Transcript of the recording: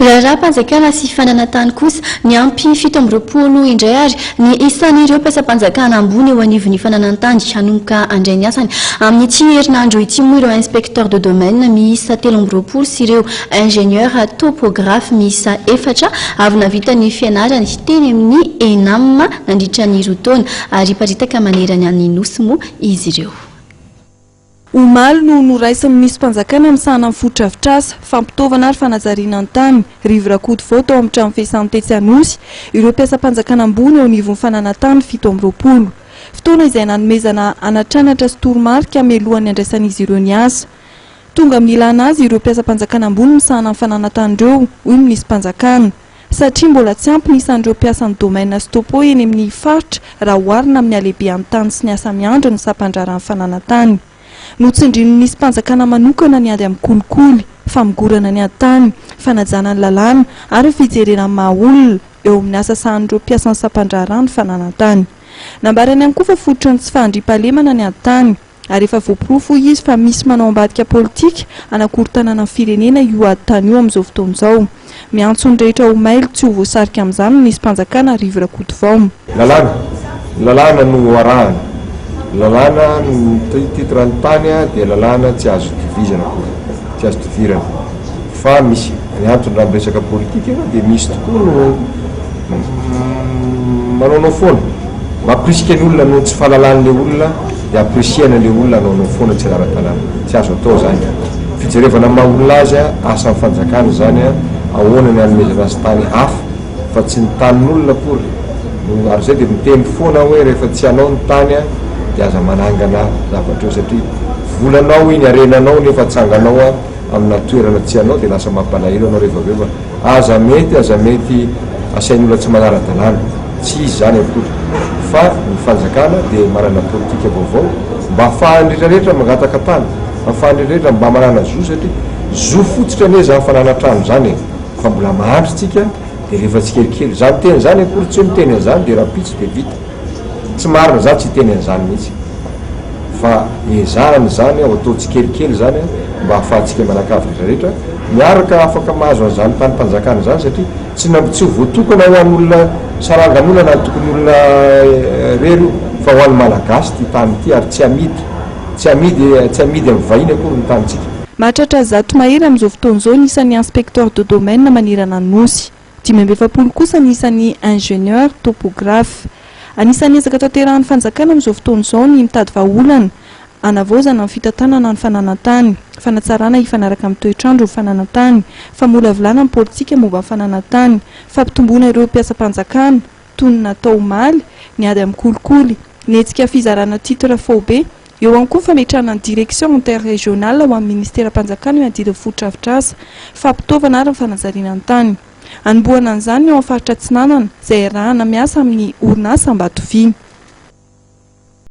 Raha mpanjakana sy fananantany kosa ny ampy 7 indray ary ny isan'ireo mpiasam-panjakana ambony eo anivon'ny fananantany hanomboka andray ny asany amin'ny ity herinandro ity moa ireo inspecteur de domaine miisa 13 sy ireo ingénieur topographe miisa 4 avy navita ny fianarany teny amin'ny ENAM nandritra ny 2 taona ary paritaka manerany any nosy moa izy ireo. Omaly no noraisan'ny misy mpanjakana misahana amin'ny fotodrafitrasa fampitaovana ary fanajariana ny tany rivo rakoto vao tao amin'ny trano fiasany Tetsy Anosy ireo mpiasam-panjakana ambony eo anivon'ny fananantany 17. Fotoana izay nanomezana anatranatra sy toromarika amelohan'ny andraisan'izy ireo ny asa. Tonga amin'ny ilana azy ireo mpiasam-panjakana ambony misahana amin'ny fananantany ireo hoy ny misy mpanjakana satria mbola tsy ampy ny isan'ireo mpiasan'ny domaine sy topo eny amin'ny faritra raha oharina amin'ny alehibean'ny tany sy ny asa miandro ny sampandraran'ny fananantany. Notsindrin'ny nisy mpanjakana manokana ny ady amin'ny kolikoly, famigorana ny ady-tany, fanajana ny lalàna ary fijerena maha olona eo amin'ny asa sahan'ireo mpiasan'ny sampandrarany fananantany. Nambarany ihany koa fa fototra ny tsy fahandriam-pahalemana ny ady-tany ary efa voaporofo izy fa misy manao ambadika politika anakorontanana ny firenena io ady-tany io amin'izao fotoana izao. Miantso ny rehetra ho mailo tsy ho voasarika amin'izany nisy mpanjakana rivo rakoto vao. Lalàna no arahana. Lalàna titre ny tany dia lalàna tsy azo divizana koa, tsy azo divirana. Fa misy ny antony raha resaka politika dia misy tokoa no manaonao foana. Mampirisika ny olona no tsy fahalalàn'ilay olona dia ampirisihana ilay olona anaonao foana tsy ara-dalàna. Tsy azo atao zany. Fijerevana maha olona azy asa ny fanjakana zany ahoana ny hanomezana azy tany hafa fa tsy ny tanin'olona akory. Ary izay dia miteny foana hoe rehefa tsy anao ny tany dia aza manangana zavatra eo satria volanao iny arenanao nefa tsanganao amina toerana tsy anao dia lasa mampalahelo anao rehefa aveo fa aza mety asain'olona tsy manara-dalàna tsy izy zany akory fa ny fanjakana dia manana politika vaovao mba ahafahan'ny rehetrarehetra mangataka tany ahafahan'ny rehetrarehetra mba manana zo satria zo fotsitra ane zany fanana trano zany fa mbola mahandro tsika dia rehefa tsy kelikely zany teny zany akory tsy miteny an'izany dia rapitso dia vita tsy marina zany tsy teny an'izany mihitsy fa ezahany zany ao atao tsy kelikely zany mba ahafahantsika manakavy rehetrarehetra miaraka afaka mahazo an'izany tany-mpanjakana zany satria tsy voatokana ho an'olona sarangan'olona na tokony olona rery fa ho an'ny malagasy ty tany ity ary tsy amidy amin'ny vahiny akory ny tanyntsika. Mahatratra zato mahery amin'izao fotoana izao ny isan'ny inspecteur de domaine manirana ny nosy 520 kosa ny isan'ny ingénieur topographe. Anisan'ny ezaka tanterahan'ny fanjakana amin'izao fotoana izao ny mitady vahaolana anavaozana ny fitantanana ny fananantany, fanatsarana hifanaraka amin'ny toetrandro ny fananantany, famolavolana ny politika momba ny fananantany, fampitomboana ireo mpiasam-panjakana toy ny natao omaly, ny ady amin'ny kolikoly, ny hetsika fizarana titre FOB, eo ihany koa fametrahana ny direction interrégionale ho amin'ny ministera-mpanjakana eo andidy fotodrafitrasa, fampitaovana ary ny fanajariana ny tany. Anombohana an'izany eo amin'ny faritra Atsinanana izay arahana miasa amin'ny orinasa Ambatovy.